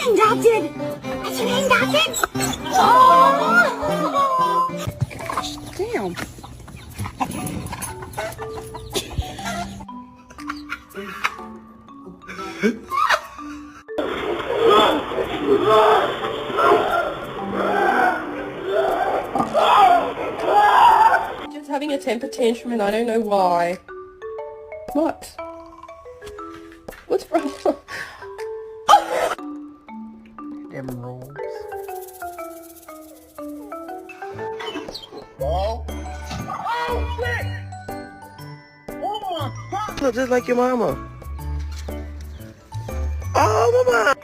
adopted. I should be adopted. Oh. Gosh, damn. Just having a temper tantrum and I don't know why. What? What's wrong? Them rolls. Oh, shit! Oh my God! Look just like your mama. Oh, mama!